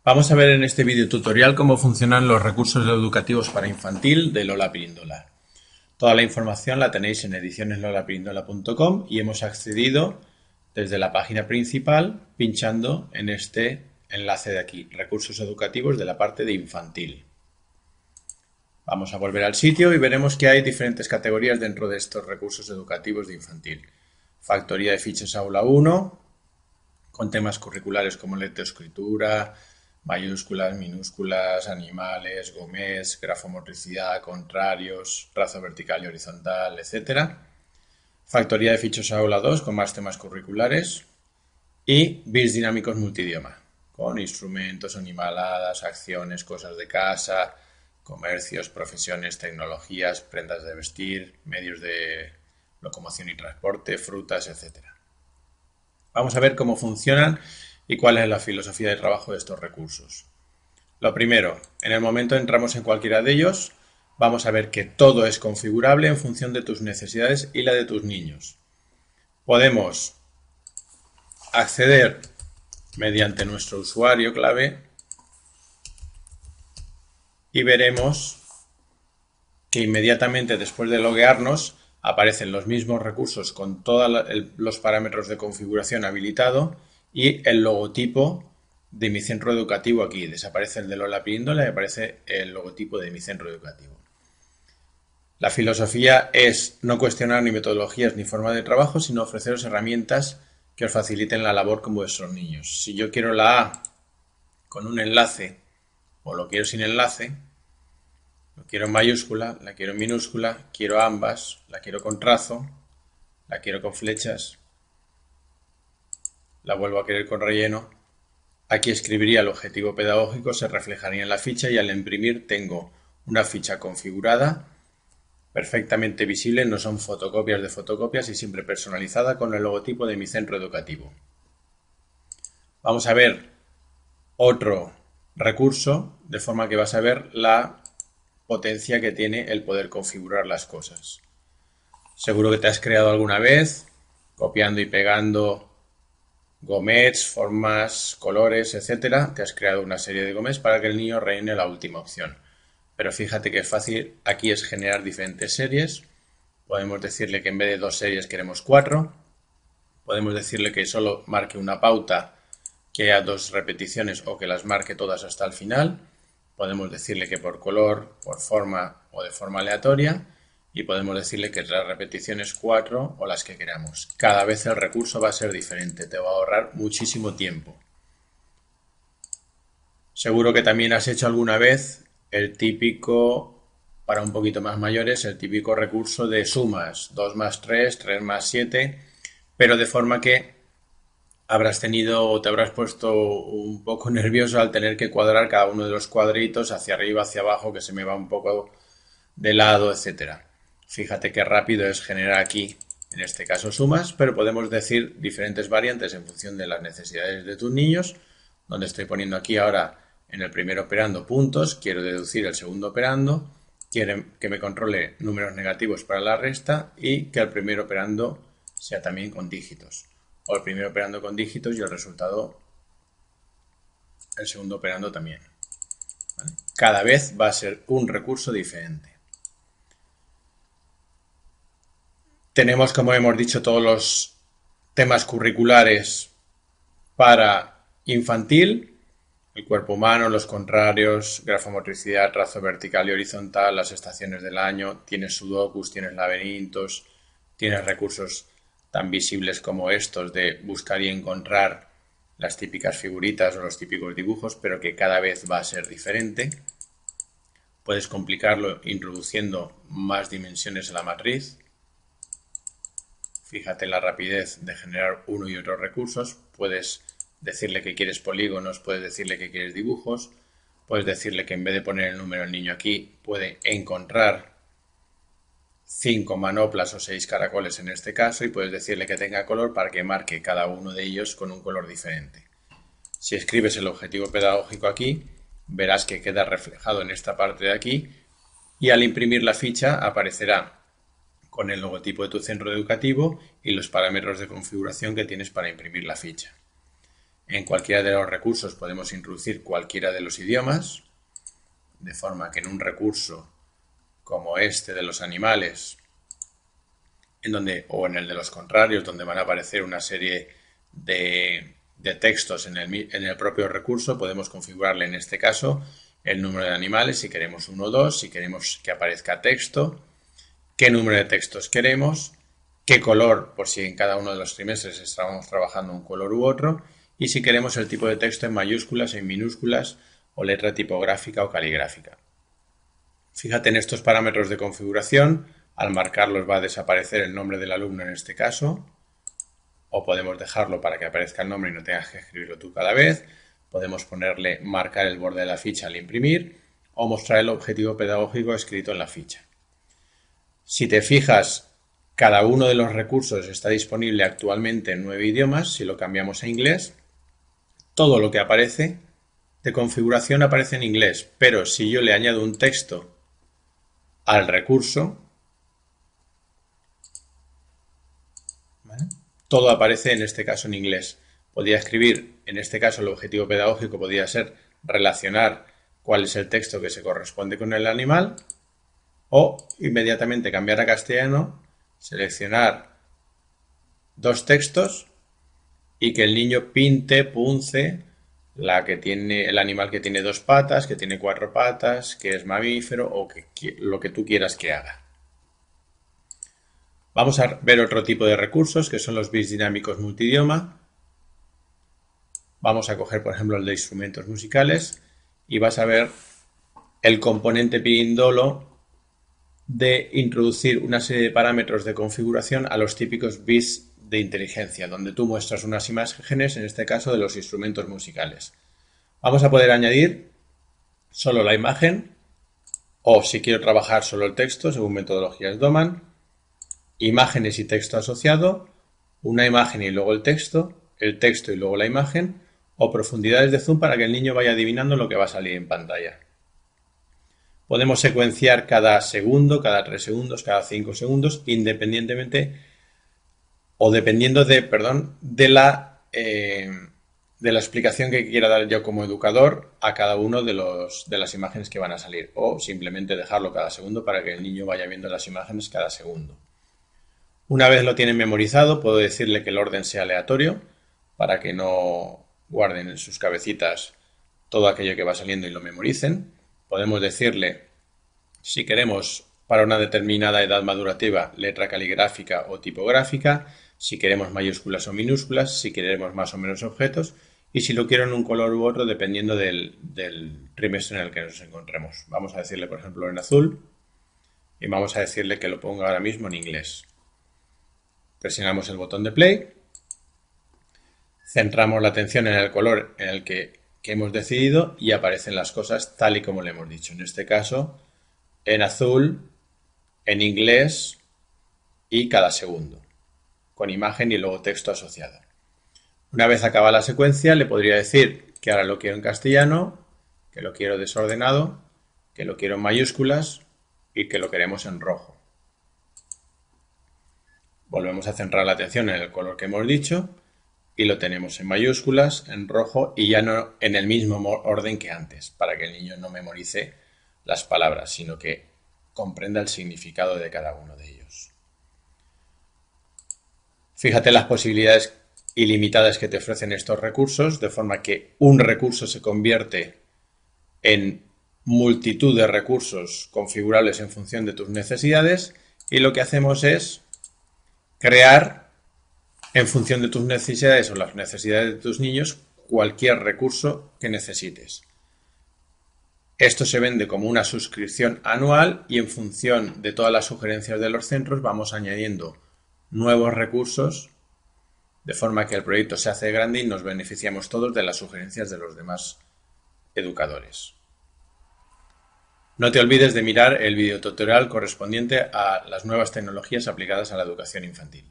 Vamos a ver en este video tutorial cómo funcionan los recursos educativos para infantil de Lola Pirindola. Toda la información la tenéis en edicioneslolapirindola.com y hemos accedido desde la página principal pinchando en este enlace de aquí, recursos educativos de la parte de infantil. Vamos a volver al sitio y veremos que hay diferentes categorías dentro de estos recursos educativos de infantil. Factoría de fichas aula 1, con temas curriculares como lectoescritura, mayúsculas, minúsculas, animales, gomés, grafomotricidad, contrarios, trazo vertical y horizontal, etc. Factoría de fichos aula 2 con más temas curriculares y bits dinámicos multidioma con instrumentos, animaladas, acciones, cosas de casa, comercios, profesiones, tecnologías, prendas de vestir, medios de locomoción y transporte, frutas, etc. Vamos a ver cómo funcionan y cuál es la filosofía de trabajo de estos recursos. Lo primero, en el momento que entramos en cualquiera de ellos, vamos a ver que todo es configurable en función de tus necesidades y la de tus niños. Podemos acceder mediante nuestro usuario clave y veremos que inmediatamente después de loguearnos aparecen los mismos recursos con todos los parámetros de configuración habilitado y el logotipo de mi centro educativo aquí. Desaparece el de Lola Pirindola y aparece el logotipo de mi centro educativo. La filosofía es no cuestionar ni metodologías ni forma de trabajo, sino ofreceros herramientas que os faciliten la labor con vuestros niños. Si yo quiero la A con un enlace o lo quiero sin enlace, lo quiero en mayúscula, la quiero en minúscula, quiero ambas, la quiero con trazo, la quiero con flechas, la vuelvo a querer con relleno. Aquí escribiría el objetivo pedagógico, se reflejaría en la ficha y al imprimir tengo una ficha configurada, perfectamente visible, no son fotocopias de fotocopias y siempre personalizada con el logotipo de mi centro educativo. Vamos a ver otro recurso, de forma que vas a ver la potencia que tiene el poder configurar las cosas. Seguro que te has creado alguna vez, copiando y pegando gomets, formas, colores, etc. Te has creado una serie de gomets para que el niño rellene la última opción. Pero fíjate que es fácil, aquí es generar diferentes series. Podemos decirle que en vez de 2 series queremos 4. Podemos decirle que solo marque una pauta, que haya 2 repeticiones o que las marque todas hasta el final. Podemos decirle que por color, por forma o de forma aleatoria. Y podemos decirle que las repeticiones 4 o las que queramos. Cada vez el recurso va a ser diferente, te va a ahorrar muchísimo tiempo. Seguro que también has hecho alguna vez el típico, para un poquito más mayores, el típico recurso de sumas, 2 más 3, 3 más 7, pero de forma que habrás tenido o te habrás puesto un poco nervioso al tener que cuadrar cada uno de los cuadritos hacia arriba, hacia abajo, que se me va un poco de lado, etcétera. Fíjate qué rápido es generar aquí, en este caso sumas, pero podemos decir diferentes variantes en función de las necesidades de tus niños, donde estoy poniendo aquí ahora en el primer operando puntos, quiero deducir el segundo operando, quiero que me controle números negativos para la resta y que el primer operando sea también con dígitos. O el primer operando con dígitos y el resultado, el segundo operando también. ¿Vale? Cada vez va a ser un recurso diferente. Tenemos, como hemos dicho, todos los temas curriculares para infantil, el cuerpo humano, los contrarios, grafomotricidad, trazo vertical y horizontal, las estaciones del año, tienes sudokus, tienes laberintos, tienes recursos tan visibles como estos de buscar y encontrar las típicas figuritas o los típicos dibujos, pero que cada vez va a ser diferente. Puedes complicarlo introduciendo más dimensiones en la matriz. Fíjate la rapidez de generar uno y otro recursos. Puedes decirle que quieres polígonos, puedes decirle que quieres dibujos, puedes decirle que en vez de poner el número del niño aquí, puede encontrar 5 manoplas o 6 caracoles en este caso y puedes decirle que tenga color para que marque cada uno de ellos con un color diferente. Si escribes el objetivo pedagógico aquí, verás que queda reflejado en esta parte de aquí y al imprimir la ficha aparecerá con el logotipo de tu centro educativo y los parámetros de configuración que tienes para imprimir la ficha. En cualquiera de los recursos podemos introducir cualquiera de los idiomas, de forma que en un recurso como este de los animales, o en el de los contrarios, donde van a aparecer una serie de textos en el propio recurso, podemos configurarle en este caso el número de animales, si queremos 1 o 2, si queremos que aparezca texto, qué número de textos queremos, qué color, por si en cada uno de los trimestres estamos trabajando un color u otro, y si queremos el tipo de texto en mayúsculas, en minúsculas, o letra tipográfica o caligráfica. Fíjate en estos parámetros de configuración, al marcarlos va a desaparecer el nombre del alumno en este caso, o podemos dejarlo para que aparezca el nombre y no tengas que escribirlo tú cada vez. Podemos ponerle marcar el borde de la ficha al imprimir o mostrar el objetivo pedagógico escrito en la ficha. Si te fijas, cada uno de los recursos está disponible actualmente en 9 idiomas. Si lo cambiamos a inglés, todo lo que aparece de configuración aparece en inglés, pero si yo le añado un texto al recurso, ¿vale?, todo aparece en este caso en inglés. Podría escribir, en este caso el objetivo pedagógico podría ser relacionar cuál es el texto que se corresponde con el animal, o inmediatamente cambiar a castellano, seleccionar 2 textos y que el niño pinte, punce el animal que tiene 2 patas, que tiene 4 patas, que es mamífero o lo que tú quieras que haga. Vamos a ver otro tipo de recursos que son los bits dinámicos multidioma. Vamos a coger, por ejemplo, el de instrumentos musicales y vas a ver el componente Pirindolo de introducir una serie de parámetros de configuración a los típicos bits de inteligencia, donde tú muestras unas imágenes, en este caso de los instrumentos musicales. Vamos a poder añadir solo la imagen, o si quiero trabajar solo el texto, según metodologías Doman, imágenes y texto asociado, una imagen y luego el texto y luego la imagen, o profundidades de zoom para que el niño vaya adivinando lo que va a salir en pantalla. Podemos secuenciar cada segundo, cada 3 segundos, cada 5 segundos, independientemente o dependiendo de la explicación que quiera dar yo como educador a cada uno de las imágenes que van a salir, o simplemente dejarlo cada segundo para que el niño vaya viendo las imágenes cada segundo. Una vez lo tienen memorizado, puedo decirle que el orden sea aleatorio para que no guarden en sus cabecitas todo aquello que va saliendo y lo memoricen. Podemos decirle, si queremos para una determinada edad madurativa, letra caligráfica o tipográfica, si queremos mayúsculas o minúsculas, si queremos más o menos objetos, y si lo quiero en un color u otro dependiendo del trimestre en el que nos encontremos. Vamos a decirle, por ejemplo, en azul, y vamos a decirle que lo ponga ahora mismo en inglés. Presionamos el botón de play, centramos la atención en el color en el que hemos decidido y aparecen las cosas tal y como le hemos dicho. En este caso, en azul, en inglés y cada segundo, con imagen y luego texto asociado. Una vez acaba la secuencia, le podría decir que ahora lo quiero en castellano, que lo quiero desordenado, que lo quiero en mayúsculas y que lo queremos en rojo. Volvemos a centrar la atención en el color que hemos dicho y lo tenemos en mayúsculas, en rojo y ya no en el mismo orden que antes, para que el niño no memorice las palabras, sino que comprenda el significado de cada uno de ellos. Fíjate las posibilidades ilimitadas que te ofrecen estos recursos, de forma que un recurso se convierte en multitud de recursos configurables en función de tus necesidades, y lo que hacemos es crear en función de tus necesidades o las necesidades de tus niños cualquier recurso que necesites. Esto se vende como una suscripción anual y en función de todas las sugerencias de los centros vamos añadiendo nuevos recursos, de forma que el proyecto se hace grande y nos beneficiamos todos de las sugerencias de los demás educadores. No te olvides de mirar el videotutorial correspondiente a las nuevas tecnologías aplicadas a la educación infantil.